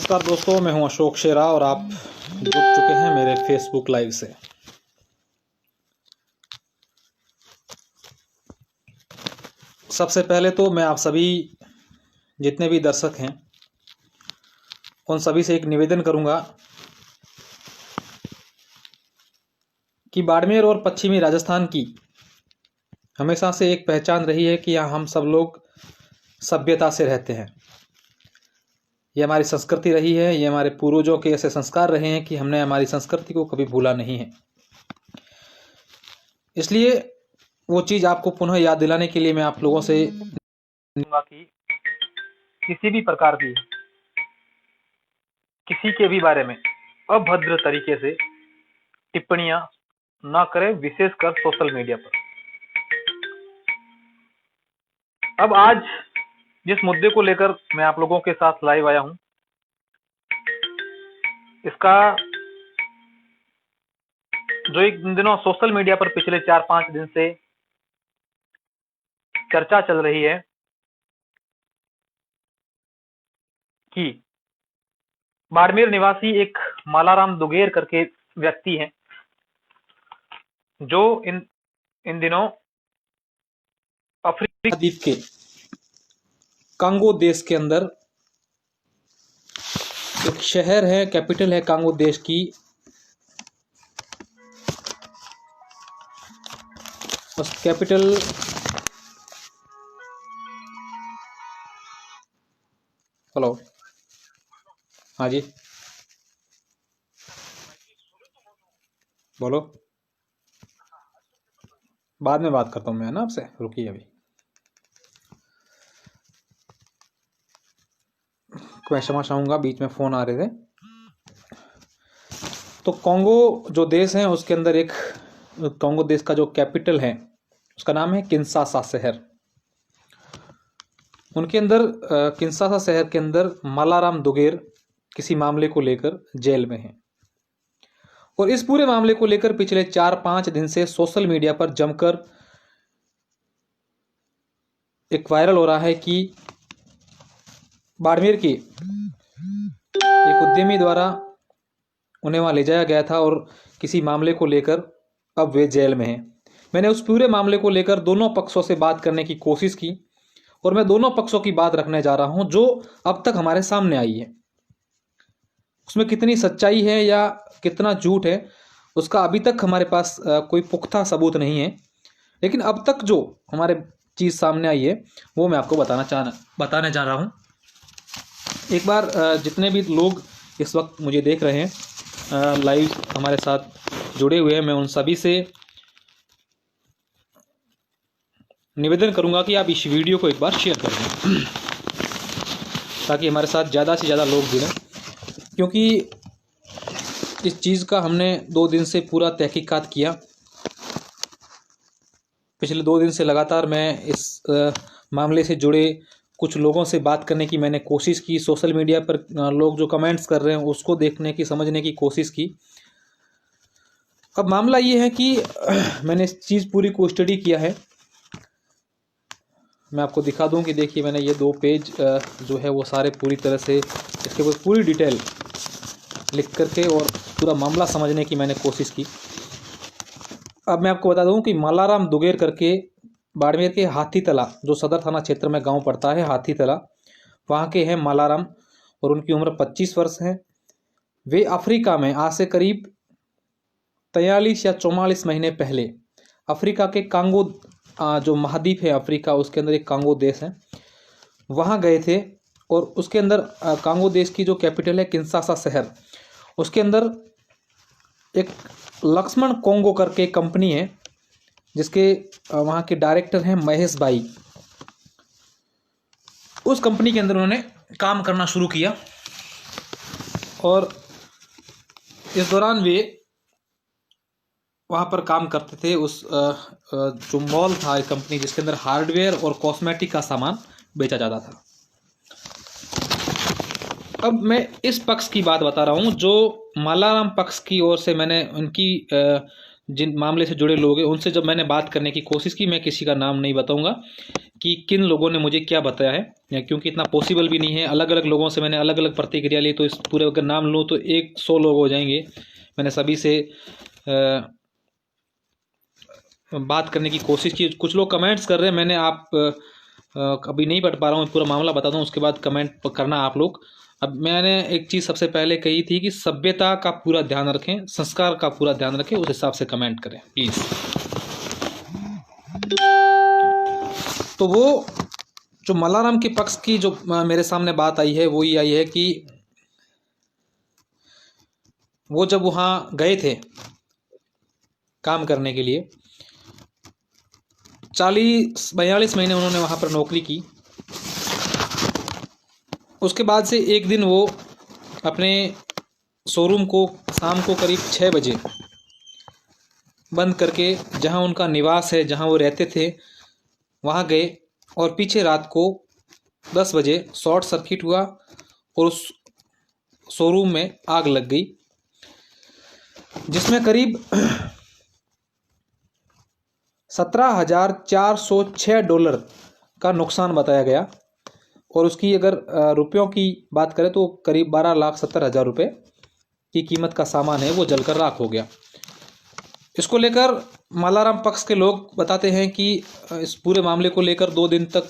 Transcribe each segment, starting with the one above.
नमस्कार दोस्तों, मैं हूं अशोक शेरा और आप जुड़ चुके हैं मेरे फेसबुक लाइव से। सबसे पहले तो मैं आप सभी जितने भी दर्शक हैं उन सभी से एक निवेदन करूंगा कि बाड़मेर और पश्चिमी राजस्थान की हमेशा से एक पहचान रही है कि यहाँ हम सब लोग सभ्यता से रहते हैं। ये हमारी संस्कृति रही है, ये हमारे पूर्वजों के ऐसे संस्कार रहे हैं कि हमने हमारी संस्कृति को कभी भूला नहीं है। इसलिए वो चीज़ आपको पुनः याद दिलाने के लिए मैं आप लोगों से कि किसी भी प्रकार की किसी के भी बारे में अभद्र तरीके से टिप्पणियां ना करें, विशेषकर सोशल मीडिया पर। अब आज जिस मुद्दे को लेकर मैं आप लोगों के साथ लाइव आया हूं, इसका जो इन दिनों सोशल मीडिया पर पिछले 4-5 दिन से चर्चा चल रही है कि बाड़मेर निवासी एक मालाराम दुगेर करके व्यक्ति हैं जो इन दिनों अफ्रीका द्वीप के कांगो देश के अंदर एक शहर है, कैपिटल है कांगो देश की, उस कैपिटल हेलो, हाँ जी बोलो। बाद में बात करता हूँ मैं, ना आपसे, रुकिए अभी। मैं क्षमा चाहूँगा, बीच में फ़ोन आ रहे थे। तो कांगो जो देश है उसके अंदर एक कांगो देश का जो कैपिटल है उसका नाम है किंशासा शहर। उनके अंदर किंशासा शहर के अंदर मालाराम दुगेर किसी मामले को लेकर जेल में हैं और इस पूरे मामले को लेकर पिछले 4-5 दिन से सोशल मीडिया पर जमकर एक वायरल हो रहा है कि बाड़मेर के एक उद्यमी द्वारा उन्हें वहां ले जाया गया था और किसी मामले को लेकर अब वे जेल में हैं। मैंने उस पूरे मामले को लेकर दोनों पक्षों से बात करने की कोशिश की और मैं दोनों पक्षों की बात रखने जा रहा हूं जो अब तक हमारे सामने आई है। उसमें कितनी सच्चाई है या कितना झूठ है उसका अभी तक हमारे पास कोई पुख्ता सबूत नहीं है, लेकिन अब तक जो हमारे चीज़ सामने आई है वो मैं आपको बताने जा रहा हूँ। एक बार जितने भी लोग इस वक्त मुझे देख रहे हैं, लाइव हमारे साथ जुड़े हुए हैं, मैं उन सभी से निवेदन करूंगा कि आप इस वीडियो को एक बार शेयर कर दें ताकि हमारे साथ ज़्यादा से ज़्यादा लोग जुड़ें, क्योंकि इस चीज़ का हमने 2 दिन से पूरा तहकीकात किया। पिछले 2 दिन से लगातार मैं इस मामले से जुड़े कुछ लोगों से बात करने की मैंने कोशिश की। सोशल मीडिया पर लोग जो कमेंट्स कर रहे हैं उसको देखने की, समझने की कोशिश की। अब मामला ये है कि मैंने इस चीज़ पूरी को स्टडी किया है। मैं आपको दिखा दूं कि देखिए, मैंने ये 2 पेज जो है वो सारे पूरी तरह से इसके ऊपर पूरी डिटेल लिख करके और पूरा मामला समझने की मैंने कोशिश की। अब मैं आपको बता दूं कि मालाराम दुगेर करके बाड़मेर के हाथीतला, जो सदर थाना क्षेत्र में गांव पड़ता है हाथीतला, वहाँ के हैं मालाराम और उनकी उम्र 25 वर्ष है। वे अफ्रीका में आज से करीब 43 या 44 महीने पहले अफ्रीका के कांगो, जो महाद्वीप है अफ्रीका, उसके अंदर एक कांगो देश है, वहाँ गए थे और उसके अंदर कांगो देश की जो कैपिटल है किंशासा शहर, उसके अंदर एक लक्ष्मण कोंगो करके कंपनी है जिसके वहाँ के डायरेक्टर हैं महेश भाई। उस कंपनी के अंदर उन्होंने काम करना शुरू किया और इस दौरान वे वहाँ पर काम करते थे। उस जो मॉल था एक कंपनी जिसके अंदर हार्डवेयर और कॉस्मेटिक का सामान बेचा जाता था। अब मैं इस पक्ष की बात बता रहा हूँ जो मालाराम पक्ष की ओर से मैंने उनकी जिन मामले से जुड़े लोग हैं उनसे जब मैंने बात करने की कोशिश की, मैं किसी का नाम नहीं बताऊंगा कि किन लोगों ने मुझे क्या बताया है, क्योंकि इतना पॉसिबल भी नहीं है। अलग अलग लोगों से मैंने अलग अलग प्रतिक्रिया ली, तो इस पूरे अगर नाम लूँ तो 100 लोग हो जाएंगे। मैंने सभी से बात करने की कोशिश की। कुछ लोग कमेंट्स कर रहे हैं, मैंने अभी नहीं पढ़ पा रहा हूँ, पूरा मामला बताता हूँ, उसके बाद कमेंट करना आप लोग। अब मैंने एक चीज़ सबसे पहले कही थी कि सभ्यता का पूरा ध्यान रखें, संस्कार का पूरा ध्यान रखें, उस हिसाब से कमेंट करें प्लीज़। तो वो जो मल्लाराम के पक्ष की जो मेरे सामने बात आई है वो ये आई है कि वो जब वहाँ गए थे काम करने के लिए, 40-42 महीने उन्होंने वहाँ पर नौकरी की। उसके बाद से एक दिन वो अपने शोरूम को शाम को करीब 6 बजे बंद करके जहाँ उनका निवास है, जहाँ वो रहते थे, वहाँ गए और पीछे रात को 10 बजे शॉर्ट सर्किट हुआ और उस शोरूम में आग लग गई, जिसमें करीब $17,406 का नुकसान बताया गया। और उसकी अगर रुपयों की बात करें तो करीब 12,70,000 रुपये की कीमत का सामान है वो जलकर राख हो गया। इसको लेकर मल्लाराम पक्ष के लोग बताते हैं कि इस पूरे मामले को लेकर 2 दिन तक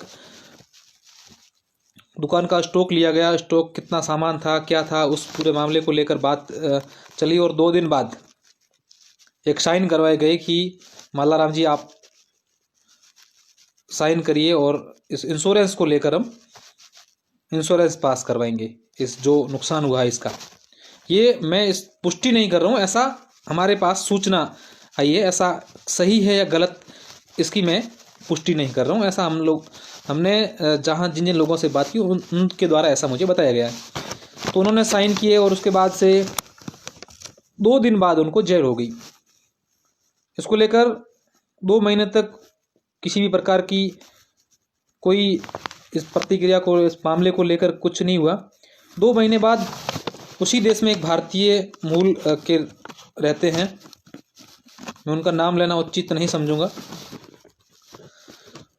दुकान का स्टॉक लिया गया, स्टॉक कितना सामान था, क्या था, उस पूरे मामले को लेकर बात चली। और 2 दिन बाद एक साइन करवाए गए कि मल्लाराम जी आप साइन करिए और इस इंश्योरेंस को लेकर हम इंश्योरेंस पास करवाएंगे, इस जो नुकसान हुआ है इसका। ये मैं इस पुष्टि नहीं कर रहा हूँ, ऐसा हमारे पास सूचना आई है, ऐसा सही है या गलत इसकी मैं पुष्टि नहीं कर रहा हूँ। ऐसा हमने जहाँ जिन जिन लोगों से बात की उनके द्वारा ऐसा मुझे बताया गया है। तो उन्होंने साइन किए और उसके बाद से 2 दिन बाद उनको जेल हो गई। इसको लेकर 2 महीने तक किसी भी प्रकार की कोई इस प्रतिक्रिया को, इस मामले को लेकर कुछ नहीं हुआ। 2 महीने बाद उसी देश में एक भारतीय मूल के रहते हैं, मैं उनका नाम लेना उचित नहीं समझूंगा,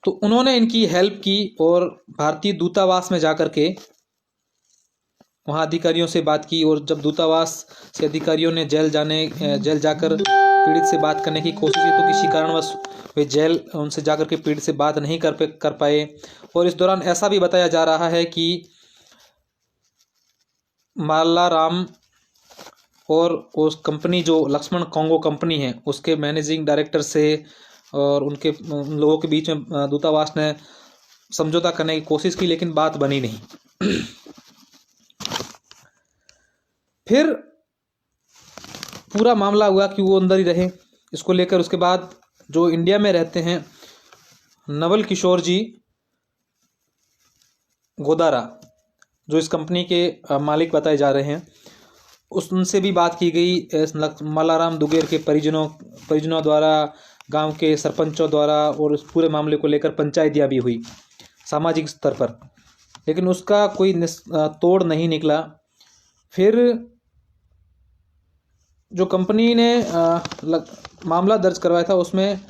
तो उन्होंने इनकी हेल्प की और भारतीय दूतावास में जाकर के वहाँ अधिकारियों से बात की। और जब दूतावास से अधिकारियों ने जेल जाकर पीड़ित से बात करने की कोशिश की तो किसी कारणवश वे जेल उनसे जाकर के पीड़ित से बात नहीं कर पाए। और इस दौरान ऐसा भी बताया जा रहा है कि मल्लाराम और उस कंपनी जो लक्ष्मण कॉन्गो कंपनी है उसके मैनेजिंग डायरेक्टर से और उन लोगों के बीच में दूतावास ने समझौता करने की कोशिश की, लेकिन बात बनी नहीं। फिर पूरा मामला हुआ कि वो अंदर ही रहे। इसको लेकर उसके बाद जो इंडिया में रहते हैं नवल किशोर जी गोदारा, जो इस कंपनी के मालिक बताए जा रहे हैं, उनसे भी बात की गई। मल्लाराम दुगेर के परिजनों द्वारा, गांव के सरपंचों द्वारा, और इस पूरे मामले को लेकर पंचायतियाँ भी हुई सामाजिक स्तर पर, लेकिन उसका कोई तोड़ नहीं निकला। फिर जो कंपनी ने मामला दर्ज करवाया था उसमें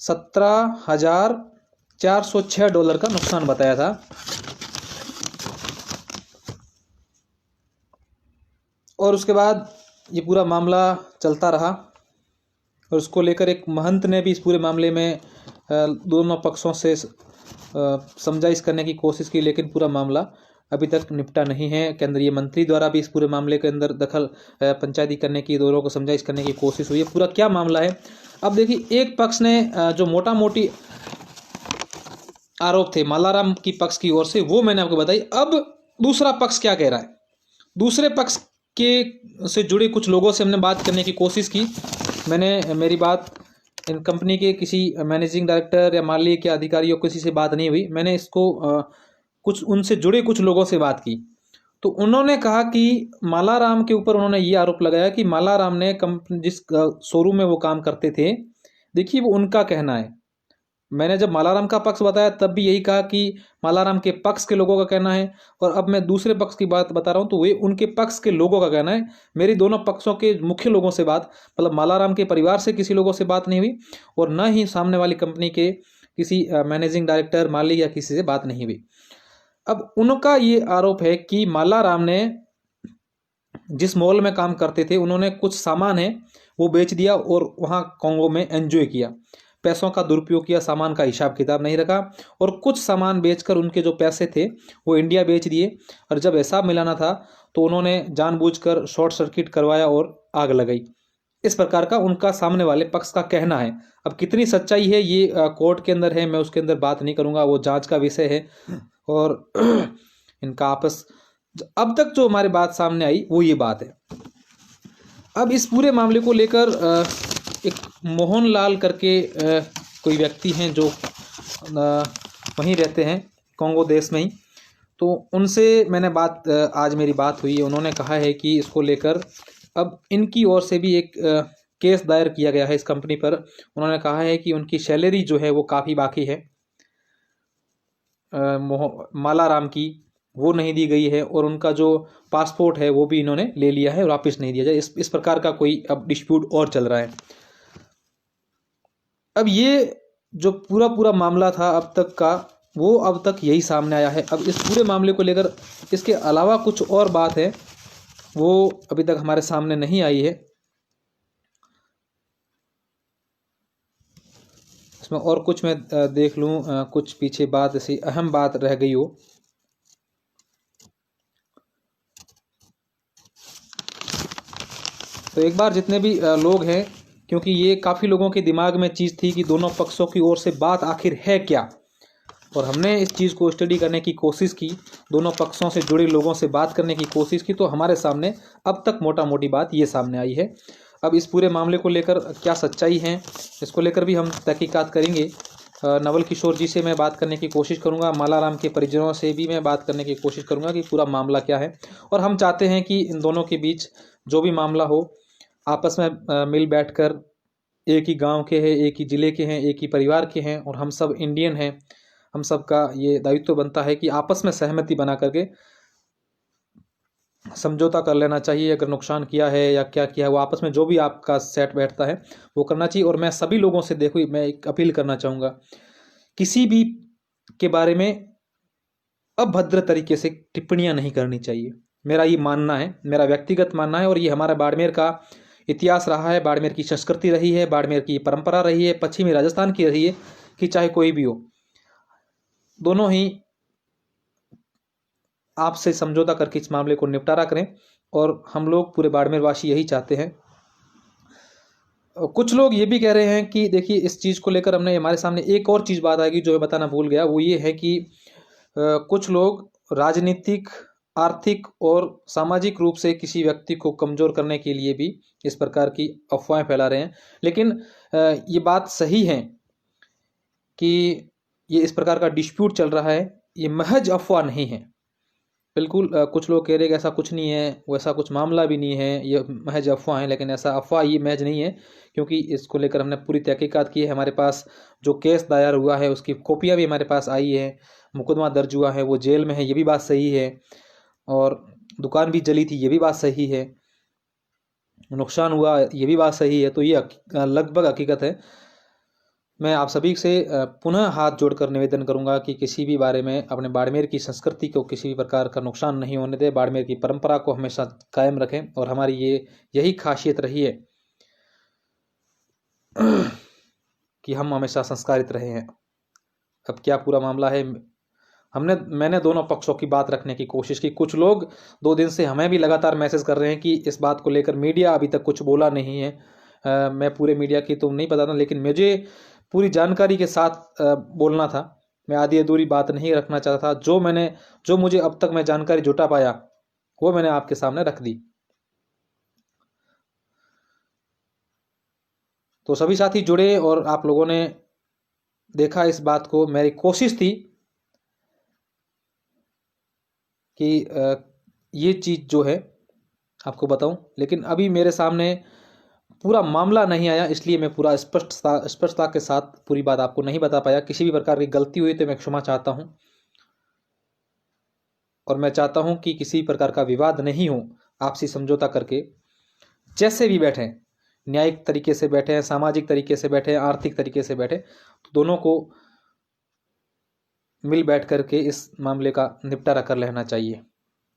$17,406 का नुकसान बताया था। और उसके बाद ये पूरा मामला चलता रहा और उसको लेकर एक महंत ने भी इस पूरे मामले में दोनों पक्षों से समझाइश करने की कोशिश की, लेकिन पूरा मामला अभी तक निपटा नहीं है। केंद्रीय मंत्री द्वारा भी इस पूरे मामले के अंदर दखल पंचायती करने की, दोनों को समझाइश करने की कोशिश हुई है। पूरा क्या मामला है अब देखिए, एक पक्ष ने जो मोटा मोटी आरोप थे मल्लाराम की पक्ष की ओर से वो मैंने आपको बताई। अब दूसरा पक्ष क्या कह रहा है, दूसरे पक्ष के से जुड़े कुछ लोगों से हमने बात करने की कोशिश की। मेरी बात इन कंपनी के किसी मैनेजिंग डायरेक्टर या मालिक या अधिकारियों किसी से बात नहीं हुई। मैंने इसको कुछ उनसे जुड़े कुछ लोगों से बात की, तो उन्होंने कहा कि मल्लाराम के ऊपर उन्होंने ये आरोप लगाया कि मल्लाराम ने जिस शोरूम में वो काम करते थे, देखिए वो उनका कहना है, मैंने जब मालाराम का पक्ष बताया तब भी यही कहा कि मालाराम के पक्ष के लोगों का कहना है, और अब मैं दूसरे पक्ष की बात बता रहा हूँ तो वे उनके पक्ष के लोगों का कहना है। मेरी दोनों पक्षों के मुख्य लोगों से बात, मतलब मालाराम के परिवार से किसी लोगों से बात नहीं हुई, और न ही सामने वाली कंपनी के किसी मैनेजिंग डायरेक्टर, मालिक या किसी से बात नहीं हुई। अब उनका ये आरोप है कि मालाराम ने जिस मॉल में काम करते थे उन्होंने कुछ सामान है वो बेच दिया और वहाँ कॉन्गो में एंजॉय किया, पैसों का दुरुपयोग किया, सामान का हिसाब किताब नहीं रखा, और कुछ सामान बेचकर उनके जो पैसे थे वो इंडिया बेच दिए, और जब हिसाब मिलाना था तो उन्होंने जानबूझकर शॉर्ट सर्किट करवाया और आग लगाई। इस प्रकार का उनका सामने वाले पक्ष का कहना है। अब कितनी सच्चाई है ये कोर्ट के अंदर है, मैं उसके अंदर बात नहीं करूँगा, वो जांच का विषय है। और इनका आपस अब तक जो हमारी बात सामने आई वो ये बात है। अब इस पूरे मामले को लेकर एक मोहनलाल करके कोई व्यक्ति हैं जो वहीं रहते हैं कॉन्गो देश में ही, तो उनसे मैंने बात आज मेरी बात हुई है। उन्होंने कहा है कि इसको लेकर अब इनकी ओर से भी एक केस दायर किया गया है इस कंपनी पर। उन्होंने कहा है कि उनकी सैलरी जो है वो काफ़ी बाकी है मालाराम की, वो नहीं दी गई है, और उनका जो पासपोर्ट है वो भी इन्होंने ले लिया है और वापस नहीं दिया जाए। इस प्रकार का कोई अब डिस्प्यूट और चल रहा है। अब ये जो पूरा मामला था अब तक का, वो अब तक यही सामने आया है। अब इस पूरे मामले को लेकर इसके अलावा कुछ और बात है वो अभी तक हमारे सामने नहीं आई है। इसमें और कुछ मैं देख लूँ, कुछ पीछे बात ऐसी अहम बात रह गई हो। तो एक बार जितने भी लोग हैं, क्योंकि ये काफ़ी लोगों के दिमाग में चीज़ थी कि दोनों पक्षों की ओर से बात आखिर है क्या, और हमने इस चीज़ को स्टडी करने की कोशिश की, दोनों पक्षों से जुड़े लोगों से बात करने की कोशिश की, तो हमारे सामने अब तक मोटा मोटी बात ये सामने आई है। अब इस पूरे मामले को लेकर क्या सच्चाई है, इसको लेकर भी हम तहकीकात करेंगे। नवल किशोर जी से मैं बात करने की कोशिश करूंगा, मालाराम के परिजनों से भी मैं बात करने की कोशिश करूंगा कि पूरा मामला क्या है। और हम चाहते हैं कि इन दोनों के बीच जो भी मामला हो, आपस में मिल बैठकर, एक ही गांव के हैं, एक ही ज़िले के हैं, एक ही परिवार के हैं, और हम सब इंडियन हैं, हम सब का ये दायित्व बनता है कि आपस में सहमति बना करके समझौता कर लेना चाहिए। अगर नुकसान किया है या क्या किया है, वो आपस में जो भी आपका सेट बैठता है वो करना चाहिए। और मैं सभी लोगों से देखो, मैं एक अपील करना चाहूँगा, किसी भी के बारे में अभद्र तरीके से टिप्पणियां नहीं करनी चाहिए। मेरा ये मानना है, मेरा व्यक्तिगत मानना है, और ये हमारा बाड़मेर का इतिहास रहा है, बाड़मेर की संस्कृति रही है, बाड़मेर की परंपरा रही है, पश्चिमी राजस्थान की रही है कि चाहे कोई भी हो, दोनों ही आपसे समझौता करके इस मामले को निपटारा करें। और हम लोग पूरे बाड़मेर वासी यही चाहते हैं। कुछ लोग ये भी कह रहे हैं कि देखिए, इस चीज़ को लेकर हमने हमारे सामने एक और चीज़ बात आएगी जो मैं बताना भूल गया, वो ये है कि कुछ लोग राजनीतिक, आर्थिक और सामाजिक रूप से किसी व्यक्ति को कमज़ोर करने के लिए भी इस प्रकार की अफवाहें फैला रहे हैं। लेकिन ये बात सही है कि ये इस प्रकार का डिस्प्यूट चल रहा है, ये महज अफवाह नहीं है। बिल्कुल कुछ लोग कह रहे हैं कि ऐसा कुछ नहीं है, वैसा कुछ मामला भी नहीं है, ये महज अफवाह है, लेकिन ऐसा अफवाह ये महज नहीं है, क्योंकि इसको लेकर हमने पूरी तहकीकात की है। हमारे पास जो केस दायर हुआ है उसकी कॉपियाँ भी हमारे पास आई है, मुकदमा दर्ज हुआ है, वो जेल में है, ये भी बात सही है, और दुकान भी जली थी, ये भी बात सही है, नुकसान हुआ, ये भी बात सही है। तो ये लगभग हकीकत है। मैं आप सभी से पुनः हाथ जोड़कर निवेदन करूंगा कि किसी भी बारे में अपने बाड़मेर की संस्कृति को किसी भी प्रकार का नुकसान नहीं होने दें, बाड़मेर की परंपरा को हमेशा कायम रखें, और हमारी यही खासियत रही है कि हम हमेशा संस्कारित रहे हैं। अब क्या पूरा मामला है, मैंने दोनों पक्षों की बात रखने की कोशिश की। कुछ लोग 2 दिन से हमें भी लगातार मैसेज कर रहे हैं कि इस बात को लेकर मीडिया अभी तक कुछ बोला नहीं है। मैं पूरे मीडिया की तो नहीं बताता, लेकिन मुझे पूरी जानकारी के साथ बोलना था। मैं आधी अधूरी बात नहीं रखना चाहता था। जो मुझे अब तक मैं जानकारी जुटा पाया वो मैंने आपके सामने रख दी। तो सभी साथी जुड़े और आप लोगों ने देखा इस बात को। मेरी कोशिश थी कि ये चीज़ जो है आपको बताऊं, लेकिन अभी मेरे सामने पूरा मामला नहीं आया, इसलिए मैं पूरा स्पष्टता के साथ पूरी बात आपको नहीं बता पाया। किसी भी प्रकार की गलती हुई तो मैं क्षमा चाहता हूँ, और मैं चाहता हूँ कि किसी प्रकार का विवाद नहीं हो। आपसी समझौता करके जैसे भी बैठें, न्यायिक तरीके से बैठें, सामाजिक तरीके से बैठें, आर्थिक तरीके से बैठें, तो दोनों को मिल बैठ करके इस मामले का निपटारा कर लेना चाहिए।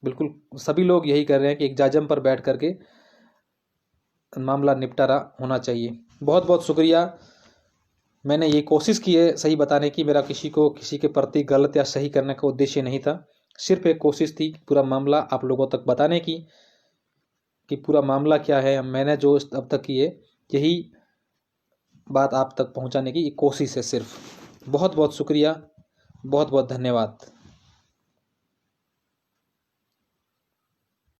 बिल्कुल सभी लोग यही कर रहे हैं कि एक जाजम पर बैठ करके मामला निपटारा होना चाहिए। बहुत बहुत शुक्रिया। मैंने ये कोशिश की है सही बताने की, मेरा किसी के प्रति गलत या सही करने का उद्देश्य नहीं था। सिर्फ एक कोशिश थी पूरा मामला आप लोगों तक बताने की, कि पूरा मामला क्या है। मैंने जो अब तक की है, यही बात आप तक पहुंचाने की कोशिश है सिर्फ। बहुत बहुत शुक्रिया, बहुत बहुत धन्यवाद।